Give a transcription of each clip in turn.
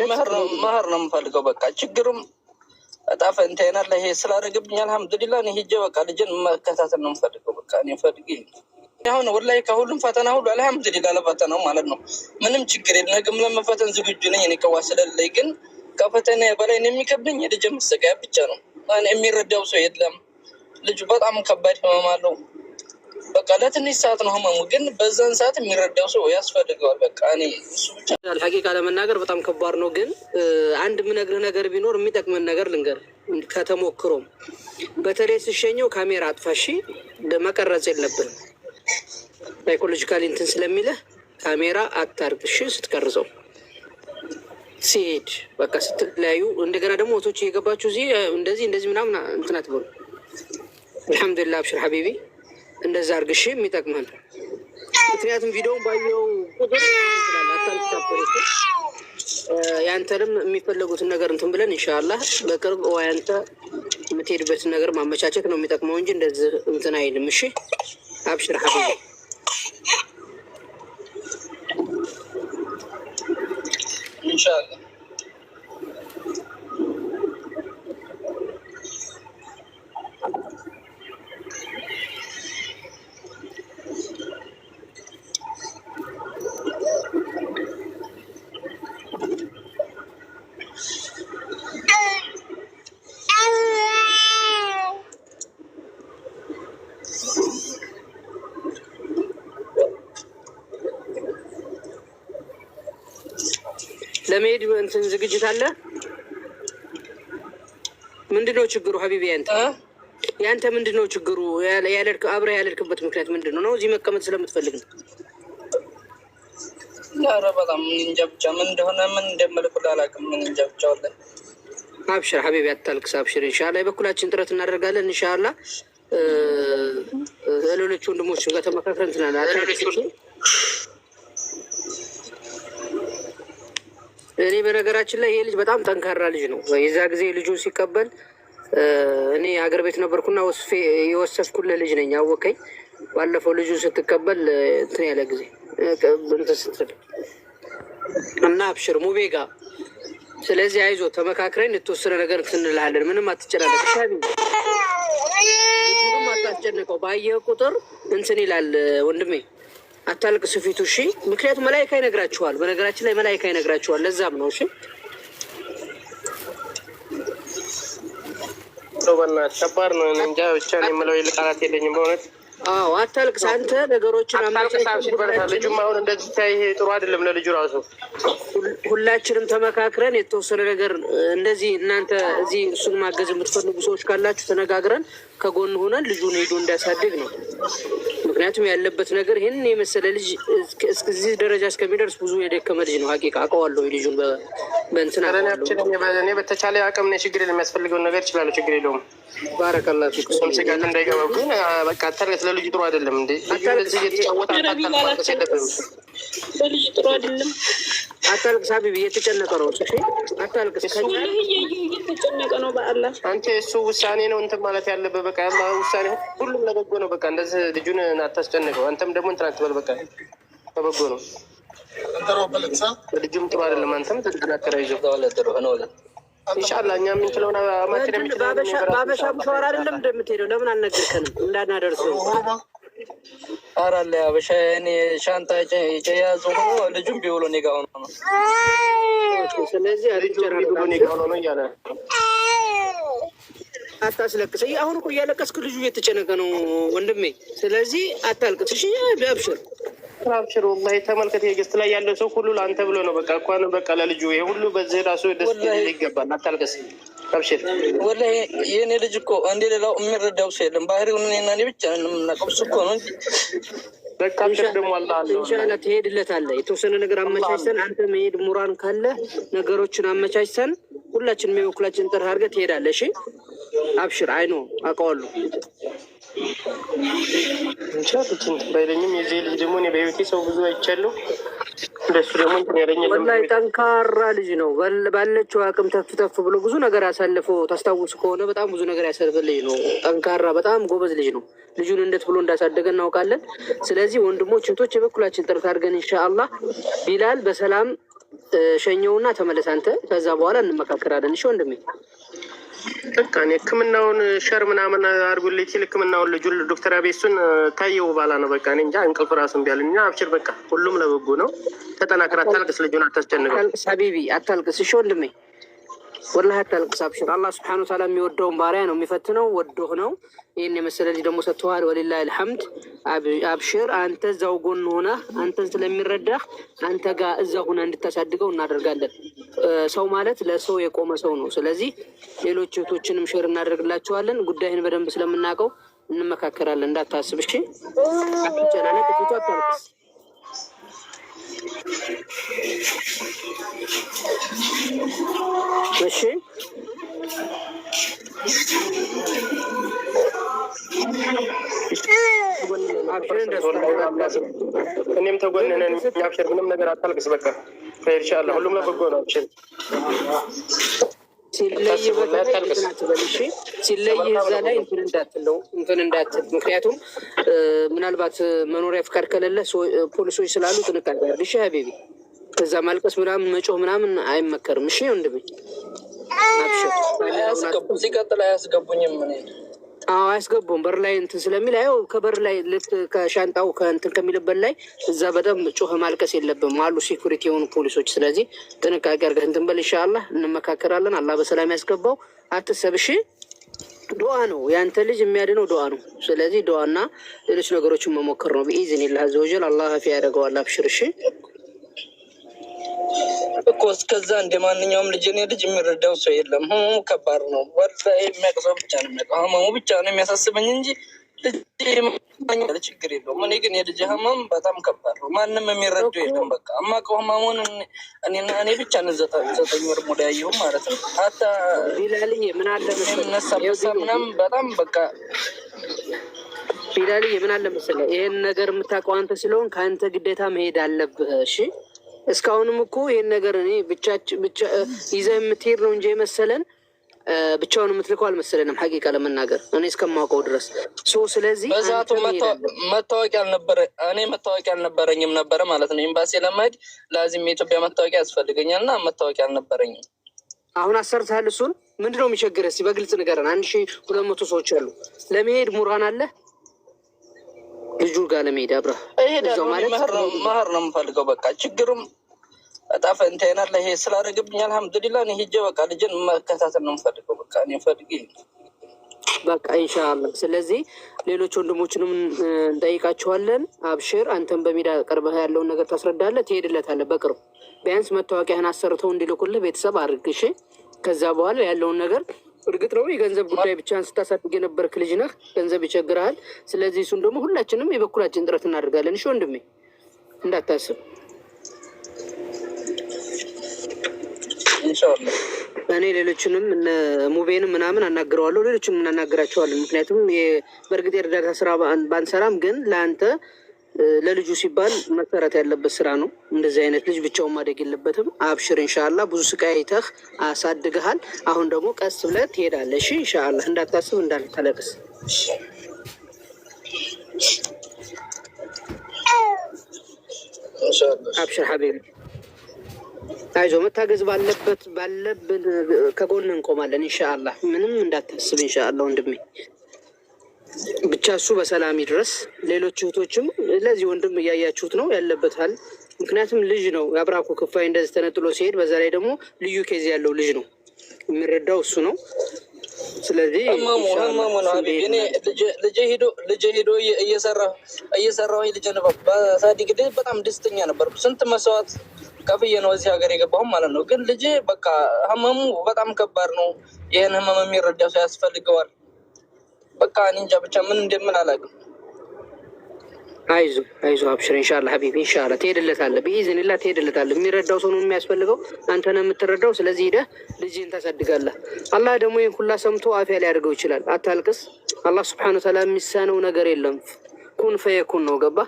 መህር ነው የምፈልገው። በቃ ችግሩም እጣ ፈንታዬን አለ ይሄ ስላደረገብኝ አልሐምዱሊላህ። እኔ ሂጄ በቃ ልጅን መከታተል ነው የምፈልገው። በቃ እኔ ፈልጌ አሁን ወላሂ ከሁሉም ፈተና ሁሉ አልሐምዱሊላህ ለፈተናው ማለት ነው ምንም ችግር የለም። ነገም ለመፈተን ዝግጁ ነኝ። እኔ ቀዋ ስለሌለኝ ግን ከፈተና በላይ ነው የሚከብደኝ የልጅ መሰቃያ ብቻ ነው። የሚረዳው ሰው የለም። ልጁ በጣም ከባድ ህመም አለው። በቃ ለትንሽ ሰዓት ነው ህመሙ፣ ግን በዛን ሰዓት የሚረዳው ሰው ያስፈልገዋል። በቃ እኔ እሱ ብቻ ሐቂቃ ለመናገር በጣም ከባድ ነው። ግን አንድ የምነግርህ ነገር ቢኖር የሚጠቅመን ነገር ልንገር። ከተሞክሮም በተለይ ስሸኘው ካሜራ አጥፋሺ መቀረጽ የለብንም ሳይኮሎጂካሊ እንትን ስለሚልህ ካሜራ አታርግ። እሺ ስትቀርጸው ሲሄድ በቃ ስትለያዩ እንደገና ደግሞ ወቶች እየገባችሁ እዚህ እንደዚህ ምናምን እንትን አትበሉ። አልሐምዱሊላህ አብሽር ሀቢቢ እንደዛ አርግ። እሺ የሚጠቅመን ምክንያቱም ቪዲዮውን ባየው ቁጥር ያንተንም የሚፈለጉትን ነገር እንትን ብለን ኢንሻአላህ በቅርብ ያንተ የምትሄድበትን ነገር ማመቻቸት ነው የሚጠቅመው እንጂ እንደዚህ እንትን አይልም። እሺ አብሽር ሀቢቢ ኢንሻአላህ። ለመሄድ እንትን ዝግጅት አለ። ምንድነው ችግሩ ሀቢቢ? ያንተ ምንድነው ችግሩ? አብረህ ያለድክበት ምክንያት ምንድነው? ነው እዚህ መቀመጥ ስለምትፈልግ ነው? ኧረ በጣም እንጃ ብቻ ምን እንደሆነ ምን እንደምልኩ አላውቅም። ምን እንጃ ብቻ ወላሂ። አብሽር ሀቢቢ አታልቅስ፣ አብሽር። ኢንሻአላህ የበኩላችን ጥረት እናደርጋለን። ኢንሻአላህ ሌሎች ወንድሞች ጋር ተመካክረን ትናንት እኔ በነገራችን ላይ ይሄ ልጅ በጣም ጠንካራ ልጅ ነው። የዛ ጊዜ ልጁን ሲቀበል እኔ ሀገር ቤት ነበርኩና የወሰድኩልህ ልጅ ነኝ። አወቀኝ ባለፈው ልጁን ስትቀበል እንትን ያለ ጊዜ እንትን ስትል እና አብሽር ሙቤ ጋ። ስለዚህ አይዞ ተመካክረን የተወሰነ ነገር ትንልሃለን። ምንም አትጨናነቅ። ልጁንም አታስጨንቀው። ባየህ ቁጥር እንትን ይላል ወንድሜ። አታልቅስ ፊቱ። እሺ ምክንያቱም መላይካ ይነግራችኋል። በነገራችን ላይ መላይካ ይነግራችኋል። ለዛም ነው። እሺ ከባድ ነው። እንጃ ብቻ ነው የምለው ቃላት የለኝም በእውነት። አዎ አታልቅስ አንተ ነገሮችን ልጁም አሁን እንደዚህ ታይ ጥሩ አይደለም ለልጁ ራሱ። ሁላችንም ተመካክረን የተወሰነ ነገር እንደዚህ እናንተ እዚህ እሱን ማገዝ የምትፈልጉ ሰዎች ካላችሁ ተነጋግረን ከጎን ሆነን ልጁን ሄዶ እንዲያሳድግ ነው። ምክንያቱም ያለበት ነገር ይህን የመሰለ ልጅ እስከዚህ ደረጃ እስከሚደርስ ብዙ የደከመ ልጅ ነው። ሀቂቃ አውቀዋለሁ ልጁን በእንትና እኔ በተቻለ አቅም ችግር የሚያስፈልገውን ነገር ይችላሉ። ችግር የለውም። ባረከላ ፊኩም ስጋት እንዳይገባ ግን በቃ ተረት ለልጁ ጥሩ አይደለም። እንዴ ልጁ እንደዚህ እየተጫወተ በልጅ ጥሩ አይደለም። አታልቅስ ሀቢቢ እየተጨነቀ ነው። እሺ አታልቅስ። እየተጨነቀ ነው። በአላህ አንተ እሱ ውሳኔ ነው እንትን ማለት ያለበት። በቃ ያላ ውሳኔ ሁሉም ለበጎ ነው። በቃ እንደዚህ ልጁን አታስጨንቀው። አንተም ደግሞ እንትን አትበል። በቃ ለበጎ ነው። ልጁም ጥሩ አይደለም። አንተም ተጠናከረ ይዞ ኢንሻአላህ እኛ የምንችለውን አማክር በአበሻ ሙሸዋራ አይደለም እንደምትሄደው ለምን አልነገርከንም? እንዳናደርሰው ኧረ አለ አበሻ እኔ ሻንጣ የያዙ ሆኖ ልጁም ቢውሎ እኔ ጋር ሆኖ ነው። ስለዚህ ቢውሎ እኔ ጋር ሆኖ ነው እያለ አታስለቅስ። አሁን እኮ እያለቀስክ ልጁ እየተጨነቀ ነው ወንድሜ። ስለዚህ አታልቅስ። እሺ አብሽር አብሽር። ወላሂ ተመልከት፣ የገስት ላይ ያለው ሰው ሁሉ ለአንተ ብሎ ነው። በቃ እንኳን በቃ ለልጁ ይሄ ሁሉ በዚህ ራሱ ደስ ይገባል። አታልቅስ አብሽር። ወላሂ የኔ ልጅ እኮ እንደ ሌላው የሚረዳው ሰው የለም። ባህሪውን እኔና እኔ ብቻ የምናውቀው እሱ እኮ ነው እንጂ በቃ አብሽር። ደግሞ አላህ ኢንሻአላህ ትሄድለታለህ። የተወሰነ ነገር አመቻችተን አንተ መሄድ ሙራን ካለ ነገሮችን አመቻችተን ሁላችንም የበኩላችን ጥረት አድርገህ ትሄዳለህ። እሺ አብሽር። አይኖ አውቀዋለሁ። እንቻልኩኝ ባይለኝም የዚህ ልጅ ደግሞ እኔ በህይወቴ ሰው ብዙ አይቻለሁ። እንደሱ ደግሞ ያለኝ ወላሂ ጠንካራ ልጅ ነው። ባለችው አቅም ተፍ ተፍ ብሎ ብዙ ነገር ያሳልፈው ታስታውስ ከሆነ በጣም ብዙ ነገር ያሳልፈ ልጅ ነው። ጠንካራ በጣም ጎበዝ ልጅ ነው። ልጁን እንዴት ብሎ እንዳሳደገ እናውቃለን። ስለዚህ ወንድሞች እህቶች የበኩላችን ጥረት አድርገን ኢንሻአላህ ቢላል በሰላም ሸኘውና ተመለስ አንተ። ከዛ በኋላ እንመካከራለን። እሺ ወንድሜ። በቃ እኔ ሕክምናውን ሸር ምናምን አድርጉልኝ ሲል ሕክምናውን ልጁ ዶክተር አቤሱን ታየው ባላ ነው። በቃ እኔ እንጃ እንቅልፍ ራሱ እምቢ አለኝ። አብሽር በቃ ሁሉም ለበጎ ነው። ተጠናክር፣ አታልቅስ፣ ልጁን አታስጨንቀው። አታልቅስ ሀቢቢ አታልቅስ። እሺ ወንድሜ ወላሂ አታልቅስ። አብሽር። አላህ ስብሐነ ወተዓላ የሚወደውን ባሪያ ነው የሚፈትነው። ወዶህ ነው ይህን የመሰለ ልጅ ደግሞ ሰጥተዋል። ወሊላሂ አልሐምድ። አብሽር። አንተ እዛው ጎን ሆነህ አንተን ስለሚረዳህ አንተ ጋር እዛ ሆነህ እንድታሳድገው እናደርጋለን። ሰው ማለት ለሰው የቆመ ሰው ነው። ስለዚህ ሌሎች እህቶችንም ሼር እናደርግላቸዋለን። ጉዳይህን በደንብ ስለምናውቀው እንመካከራለን። እንዳታስብ እሺ። አትጨናነቅ። ፊቱ አታልቅስ። እሺ እኔም ተጎንነን አብሽር፣ ምንም ነገር አታልቅስ። በቃ ኢንሻአላህ ሁሉም ለበጎ ነው። አብሽር። ሲለይ እዛ ላይ እንትን እንዳትል። ምክንያቱም ምናልባት መኖሪያ ፍቃድ ከሌለ ፖሊሶች ስላሉ ጥንቃቄ ያድርግ። እሺ ሀቢቢ፣ ከዛ ማልቀስ ምናምን መጮህ ምናምን አይመከርም። እሺ ወንድሜ ሲቀጥል አያስገቡኝም። አዎ አያስገቡም። በር ላይ እንትን ስለሚል አየው፣ ከበር ላይ ከሻንጣው ከእንትን ከሚልበት ላይ እዛ በጣም ጮኸ ማልቀስ የለብም አሉ ሴኩሪቲ የሆኑ ፖሊሶች። ስለዚህ ጥንቃቄ አድርገህ እንትን በል። ኢንሻአላህ እንመካከራለን። አላህ በሰላም ያስገባው። አትሰብ። እሺ ዱዓ ነው ያንተ ልጅ የሚያድነው ዱዓ ነው። ስለዚህ ዱዓና ሌሎች ነገሮችን መሞከር ነው። ቢኢዝኒላህ አዘወጀል አላህ አፊ ያደርገዋል። አብሽር። እሺ እኮ እስከዛ እንደ ማንኛውም ልጅ እኔ ልጅ የሚረዳው ሰው የለም። ህመሙ ከባድ ነው። ወላሂ የሚያውቀው ብቻ ነው የሚያውቀው። ህመሙ ብቻ ነው የሚያሳስበኝ እንጂ ልጅ ችግር የለውም። እኔ ግን የልጅ ህመም በጣም ከባድ ነው። ማንም የሚረዳው የለም። በቃ አማውቀው ህመሙን እኔ ብቻ ነው 9 ወር ሙሉ ያየሁት ማለት ነው። ሀታ ቢላልዬ ምን አለ የምነሳበሳ ምናምን በጣም በቃ ቢላልዬ ምን አለ መሰለህ፣ ይሄን ነገር የምታውቀው አንተ ስለሆን ከአንተ ግዴታ መሄድ አለብህ። እሺ እስካሁንም እኮ ይሄን ነገር እኔ ብቻ ይዘህ የምትሄድ ነው እንጂ የመሰለን ብቻውን የምትልከው አልመሰለንም። ሀቂቃ ለመናገር እኔ እስከማውቀው ድረስ ስለዚህ በዛቱ መታወቂያ አልነበረኝም ነበረ ማለት ነው። ኤምባሲ ለመሄድ ላዚም የኢትዮጵያ መታወቂያ ያስፈልገኛል እና መታወቂያ አልነበረኝም። አሁን አሰርተሃል። እሱን ምንድነው የሚቸግረህ? እስኪ በግልጽ ንገረን። 1200 ሰዎች አሉ። ለመሄድ ሙራን አለ ልጁ ጋር ለመሄድ አብረህ እሄዳለሁ። መህር ነው የምፈልገው። በቃ ችግሩም እጣ ፈንታዬን አለ ይሄ ስላደረገብኝ አልሐምዱሊላህ እኔ ሂጄ በቃ ልጅን መከታተል ነው የምፈልገው። በቃ እኔ ፈልጌ በቃ ኢንሻአላህ። ስለዚህ ሌሎች ወንድሞችንም እንጠይቃቸዋለን። አብሽር። አንተም በሜዳ ቀርበህ ያለውን ነገር ታስረዳለህ፣ ትሄድለታለህ። በቅርብ ቢያንስ መታወቂያህን አሰርተው እንዲልኩልህ ቤተሰብ አድርግ። እሺ ከዛ በኋላ ያለውን ነገር እርግጥ ነው የገንዘብ ጉዳይ ብቻን ስታሳድግ የነበርክ ልጅ ነህ፣ ገንዘብ ይቸግርሃል። ስለዚህ እሱን ደግሞ ሁላችንም የበኩላችን ጥረት እናደርጋለን። እሺ ወንድሜ እንዳታስብ ኢንሻአላህ። እኔ ሌሎችንም ሙቤንም ምናምን አናግረዋለሁ፣ ሌሎችንም እናናግራቸዋለን። ምክንያቱም በእርግጥ የእርዳታ ስራ ባንሰራም ግን ለአንተ ለልጁ ሲባል መሰራት ያለበት ስራ ነው። እንደዚህ አይነት ልጅ ብቻውን ማደግ የለበትም። አብሽር ኢንሻአላህ። ብዙ ስቃይ አይተህ አሳድገሃል። አሁን ደግሞ ቀስ ብለህ ትሄዳለህ። እሺ ኢንሻአላህ። እንዳታስብ፣ እንዳትለቅስ። አብሽር ሀቢቢ፣ አይዞህ። መታገዝ ባለብን ከጎን እንቆማለን ኢንሻአላህ። ምንም እንዳታስብ ኢንሻአላህ ወንድሜ። ብቻ እሱ በሰላም ይድረስ። ሌሎች እህቶችም ለዚህ ወንድም እያያችሁት ነው ያለበታል። ምክንያቱም ልጅ ነው የአብራኩ ክፋይ እንደዚህ ተነጥሎ ሲሄድ፣ በዛ ላይ ደግሞ ልዩ ኬዝ ያለው ልጅ ነው፣ የሚረዳው እሱ ነው። ስለዚህ ህመሙ ነው ሀቢቢ። እኔ ልጅ ሄዶ እየሰራሁ ልጅ በሳዲግ በጣም ደስተኛ ነበርኩ። ስንት መስዋዕት ከፍዬ ነው እዚህ ሀገር የገባሁም ማለት ነው። ግን ልጅ በቃ ህመሙ በጣም ከባድ ነው። ይህን ህመም የሚረዳ ሰው ያስፈልገዋል። በቃ እኔ እንጃ ብቻ ምን እንደምን አላውቅም። አይዞህ አብሽር ኢንሻአላህ ሀቢቢ፣ ኢንሻአላህ ትሄድለታለህ። ቢኢዝኒላህ ትሄድለታለህ። የሚረዳው ሰው ነው የሚያስፈልገው። አንተ ነው የምትረዳው። ስለዚህ ሄደህ ልጅህን ታሳድጋለህ። አላህ ደግሞ ይህን ሁላ ሰምቶ አፊያ ሊያደርገው ይችላል። አታልቅስ። አላህ ሱብሓነሁ ወተዓላ የሚሳነው ነገር የለም። ኩን ፈየኩን ነው። ገባ?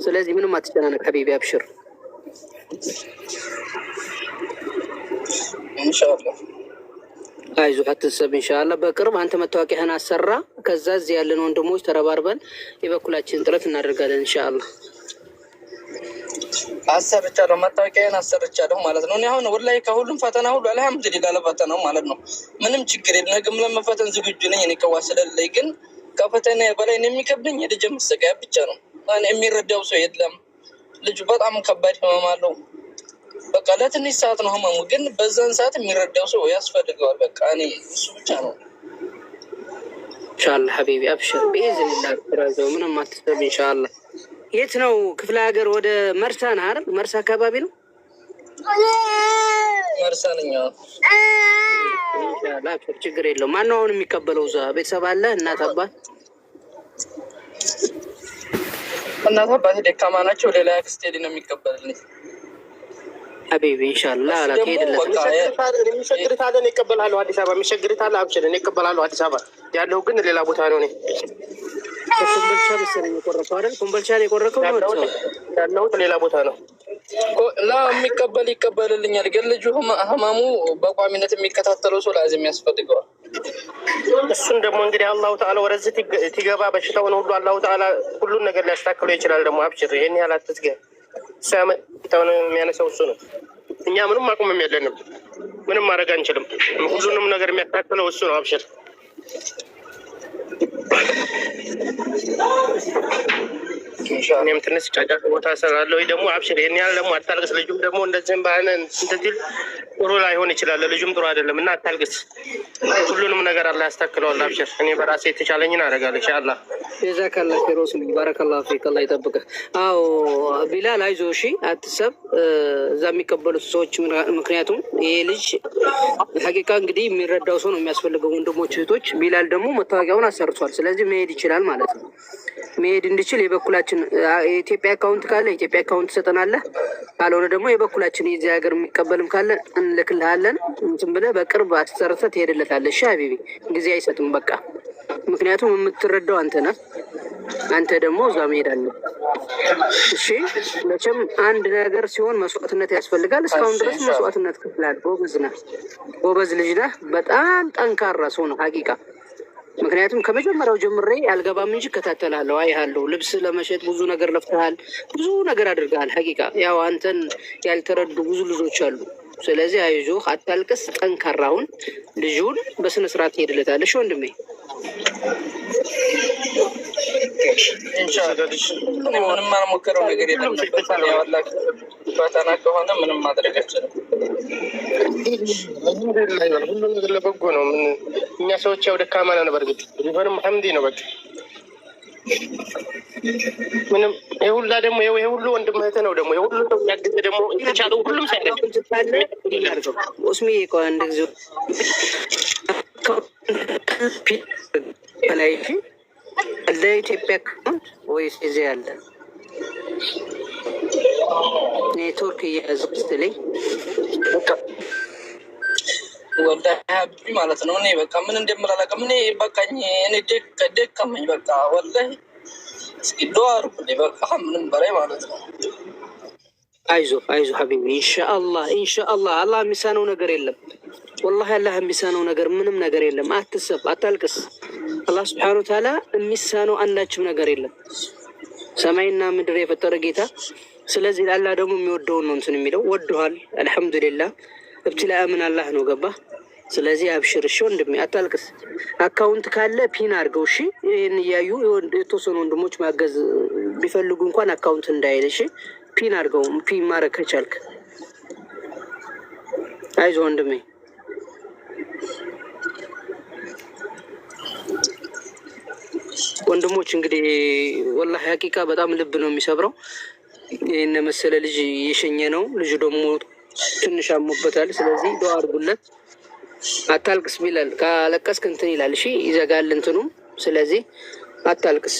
ስለዚህ ምንም አትጨናነቅ ሀቢቢ፣ አብሽር ኢንሻአላህ። አይዞህ አትሰብ። ኢንሻአላህ በቅርብ አንተ መታወቂያህን አሰራ። ከዛ እዚህ ያለን ወንድሞች ተረባርበን የበኩላችን ጥረት እናደርጋለን ኢንሻአላህ። አሰርቻለሁ፣ መታወቂያን አሰርቻለሁ ማለት ነው። እኔ አሁን ወላሂ ከሁሉም ፈተና ሁሉ አልሐምዱሊላህ ለፈተናው ማለት ነው ምንም ችግር የለም። ነገም ለመፈተን ዝግጁ ነኝ። እኔ ከዋ ስለሌለኝ ግን ከፈተና በላይ የሚከብደኝ የልጅ መሰቃያ ብቻ ነው። የሚረዳው ሰው የለም። ልጁ በጣም ከባድ ህመም አለው። በቃ ለትንሽ ሰዓት ነው ህመሙ፣ ግን በዛን ሰዓት የሚረዳው ሰው ያስፈልገዋል። በቃ እኔ እሱ ብቻ ነው። ኢንሻአላህ ሀቢቢ አብሽር ቢኢዝኒላህ ተራዘው ምንም አትሰብ ኢንሻአላህ። የት ነው ክፍለ ሀገር? ወደ መርሳ ነህ አይደል? መርሳ አካባቢ ነው። መርሳ ነኝ። ኢንሻአላህ አብሽር ችግር የለውም። ማነው አሁን የሚቀበለው? እዛ ቤተሰብ አለ? እናት አባት? እናት አባት ደካማ ናቸው። ሌላ አክስቴ ነው የሚቀበልልኝ ሀቢቢ ኢንሻአላህ አላ ከሄደለት የሚሸግርት አለ ነው ይቀበላሉ። አዲስ አበባ የሚሸግርት አለ። አብሽር እኔ እቀበላለሁ። አዲስ አበባ ያለው ግን ሌላ ቦታ ነው። እኔ ኮምቦልቻ መሰለኝ የቆረጠው አይደል? ኮምቦልቻ ነው የቆረጠው ያለሁት ሌላ ቦታ ነው። ላ የሚቀበል ይቀበልልኛል። ግን ልጁ ህማሙ በቋሚነት የሚከታተለው ሰው ላዝም ያስፈልገዋል። እሱን ደግሞ እንግዲህ አላሁ ተዓላ ወደዚህ ትገባ በሽታውን ሁሉ አላሁ ተዓላ ሁሉን ነገር ሊያስተካክለው ይችላል። ደግሞ አብሽር ይህን ያህል አትዝጋ። ሳመጣውን የሚያነሳው እሱ ነው። እኛ ምንም አቁምም የለንም። ምንም ማድረግ አንችልም። ሁሉንም ነገር የሚያስተካክለው እሱ ነው። አብሽር እኔም ትንሽ ጫጫታ ቦታ እሰራለሁ። ደግሞ አብሽር ይሄን ያህል ደግሞ አታልቅስ። ልጁም ደግሞ እንደዚህም ባህነ እንትል ጥሩ ላይሆን ይችላል። ልጁም ጥሩ አይደለም እና አታልቅስ። ሁሉንም ነገር አላህ ያስተካክለዋል። አብሽር እኔ በራሴ የተቻለኝን አደርጋለሁ ኢንሻአላህ። ጀዛከላህ ኸይር ወስሚ ባረከላሁ ፊክ አላህ ይጠብቅህ። አዎ ቢላል አይዞህ እሺ፣ አትሰብ እዛ የሚቀበሉት ሰዎች ምክንያቱም ይሄ ልጅ ሀቂቃ እንግዲህ የሚረዳው ሰው ነው የሚያስፈልገው። ወንድሞች እህቶች፣ ቢላል ደግሞ መታወቂያውን አሰርቷል። ስለዚህ መሄድ ይችላል ማለት ነው። መሄድ እንድችል የበኩላችን የኢትዮጵያ አካውንት ካለ የኢትዮጵያ አካውንት ትሰጠናለህ። ካልሆነ ደግሞ የበኩላችን የዚህ ሀገር የሚቀበልም ካለ እንልክልሃለን። እንትን ብለህ በቅርብ አሰርተህ ትሄድለታለህ። እሺ ሀቢቢ ጊዜ አይሰጥም በቃ። ምክንያቱም የምትረዳው አንተ ነህ። አንተ ደግሞ እዛ መሄድ አለ። እሺ መቼም አንድ ነገር ሲሆን መስዋዕትነት ያስፈልጋል። እስካሁን ድረስ መስዋዕትነት ከፍለሃል። ጎበዝ ነህ፣ ጎበዝ ልጅ ነህ። በጣም ጠንካራ ሰው ነው ሀቂቃ። ምክንያቱም ከመጀመሪያው ጀምሬ አልገባም እንጂ እከታተላለሁ፣ አይሃለሁ። ልብስ ለመሸጥ ብዙ ነገር ለፍተሃል፣ ብዙ ነገር አድርገሃል። ሀቂቃ ያው አንተን ያልተረዱ ብዙ ልጆች አሉ። ስለዚህ አይዞህ፣ አታልቅስ፣ ጠንካራ ሁን። ልጁን በስነ ስርዓት ትሄድለታለህ። እሺ ወንድሜ ምንም አልሞከረው ነገር የለም። ፈተና ከሆነ ምንም ማድረግ አልችልም። ሁሉ ነገር ለበጎ ነው። እኛ ሰዎች ያው ደካማ ነን። በእርግጥ ቢሆንም ሐምዲ ነው በቃ። ምንም ይሄ ሁላ ደግሞ ይሄ ሁሉ ወንድም እህትህ ነው ደግሞ የሁሉ ሰው የሚያግዝ ደግሞ የተቻለው ሁሉም ሳይደግ ኦስሚ አንድ ጊዜ ላይ ለኢትዮጵያ አካውንት ወይስ እዚህ ያለ ኔትወርክ እያያዘ ስትለኝ ወላሂ ማለት ነው። እኔ በቃ ምን እንደምላላቀም እኔ በቃኝ። እኔ ደከመኝ በቃ ወላሂ። እስኪ ዱአ አድርጉልኝ በቃ ምንም በላይ ማለት ነው። አይዞህ አይዞህ ሀቢቢ ኢንሻአላህ ኢንሻአላህ። አላህ የሚሳነው ነገር የለም። ወላሂ አላህ የሚሳነው ነገር ምንም ነገር የለም። አትሰብ፣ አታልቅስ። አላህ ስብሐነሁ ወተዓላ የሚሳነው አንዳችም ነገር የለም። ሰማይና ምድር የፈጠረ ጌታ። ስለዚህ ለአላህ ደግሞ የሚወደውን ነው እንትን የሚለው ወደዋል። አልሐምዱሊላህ። እብትላእ ምን አላህ ነው ገባ። ስለዚህ አብሽር እሺ ወንድሜ አታልቅስ። አካውንት ካለ ፒን አድርገው እሺ። ይህን እያዩ የተወሰኑ ወንድሞች ማገዝ ቢፈልጉ እንኳን አካውንት እንዳይል እሺ። ፒን አድርገው፣ ፒን ማድረግ ከቻልክ አይዞህ ወንድሜ። ወንድሞች እንግዲህ ወላሂ ሀቂቃ በጣም ልብ ነው የሚሰብረው። ይህን መሰለ ልጅ እየሸኘ ነው። ልጁ ደግሞ ትንሽ አሞበታል። ስለዚህ ዱአ አድርጉለት። አታልቅስ ቢላል ካለቀስክ እንትን ይላል። እሺ ይዘጋል እንትኑ። ስለዚህ አታልቅስ።